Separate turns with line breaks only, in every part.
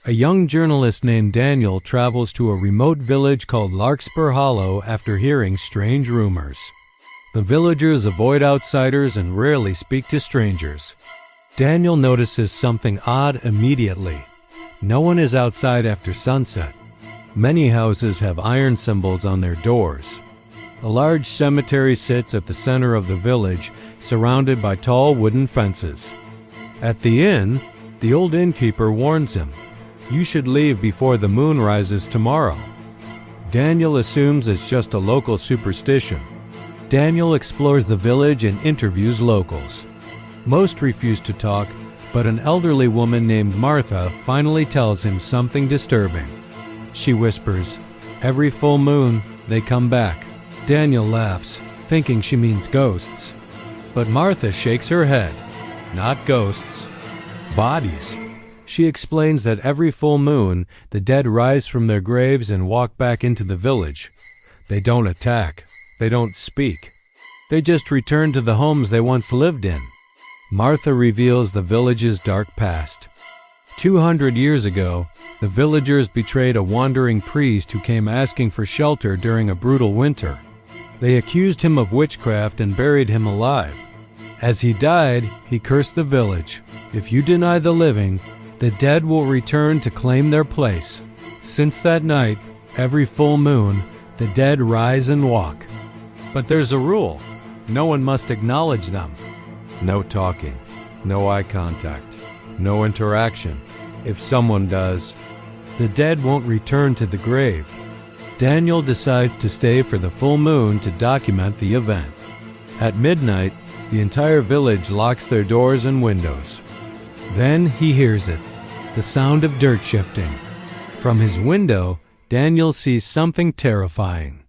A young journalist named Daniel travels to a remote village called Larkspur Hollow after hearing strange rumors. The villagers avoid outsiders and rarely speak to strangers. Daniel notices something odd immediately. No one is outside after sunset. Many houses have iron symbols on their doors. A large cemetery sits at the center of the village, surrounded by tall wooden fences. At the inn, the old innkeeper warns him, "You should leave before the moon rises tomorrow." Daniel assumes it's just a local superstition. Daniel explores the village and interviews locals. Most refuse to talk, but an elderly woman named Martha finally tells him something disturbing. She whispers, "Every full moon, they come back." Daniel laughs, thinking she means ghosts. But Martha shakes her head. Not ghosts. Bodies. She explains that every full moon, the dead rise from their graves and walk back into the village. They don't attack. They don't speak. They just return to the homes they once lived in. Martha reveals the village's dark past. 200 years ago, the villagers betrayed a wandering priest who came asking for shelter during a brutal winter. They accused him of witchcraft and buried him alive. As he died, he cursed the village. "If you deny the living, the dead will return to claim their place." Since that night, every full moon, the dead rise and walk. But there's a rule. No one must acknowledge them. No talking, no eye contact, no interaction. If someone does, the dead won't return to the grave. Daniel decides to stay for the full moon to document the event. At midnight, the entire village locks their doors and windows. Then he hears it, the sound of dirt shifting. From his window, Daniel sees something terrifying.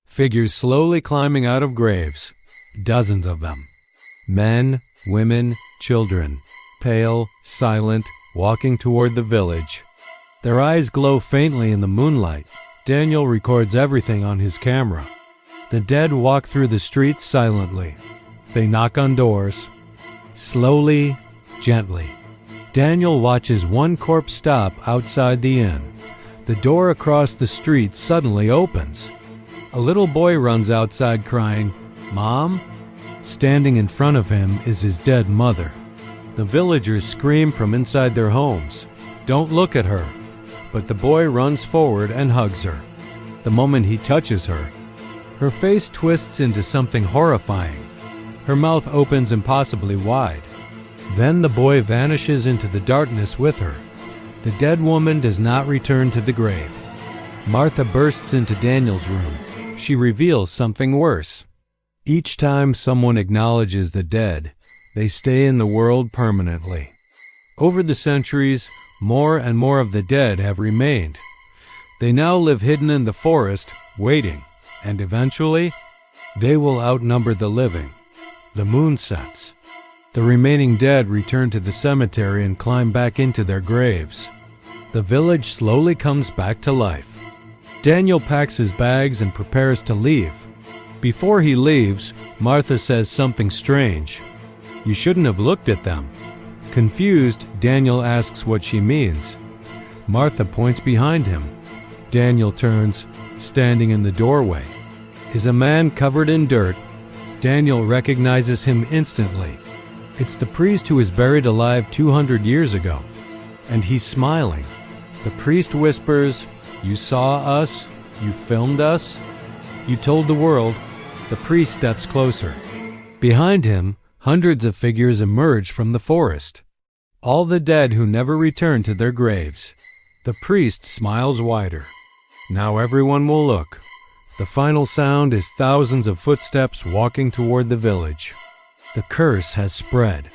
Figures slowly climbing out of graves, dozens of them. Men, women, children, pale, silent, walking toward the village. Their eyes glow faintly in the moonlight. Daniel records everything on his camera. The dead walk through the streets silently. They knock on doors. Slowly, gently. Daniel watches one corpse stop outside the inn. The door across the street suddenly opens. A little boy runs outside crying, "Mom?" Standing in front of him is his dead mother. The villagers scream from inside their homes, "Don't look at her." But the boy runs forward and hugs her. The moment he touches her, her face twists into something horrifying. Her mouth opens impossibly wide. Then the boy vanishes into the darkness with her. The dead woman does not return to the grave. Martha bursts into Daniel's room. She reveals something worse. Each time someone acknowledges the dead, they stay in the world permanently. Over the centuries, more and more of the dead have remained. They now live hidden in the forest, waiting, and eventually, they will outnumber the living. The moon sets. The remaining dead return to the cemetery and climb back into their graves. The village slowly comes back to life. Daniel packs his bags and prepares to leave. Before he leaves, Martha says something strange. "You shouldn't have looked at them." Confused, Daniel asks what she means. Martha points behind him. Daniel turns, standing in the doorway is a man covered in dirt. Daniel recognizes him instantly. It's the priest who was buried alive 200 years ago. And he's smiling. The priest whispers, "You saw us? You filmed us? You told the world." The priest steps closer. Behind him, hundreds of figures emerge from the forest. All the dead who never return to their graves. The priest smiles wider. Now everyone will look. The final sound is thousands of footsteps walking toward the village. The curse has spread.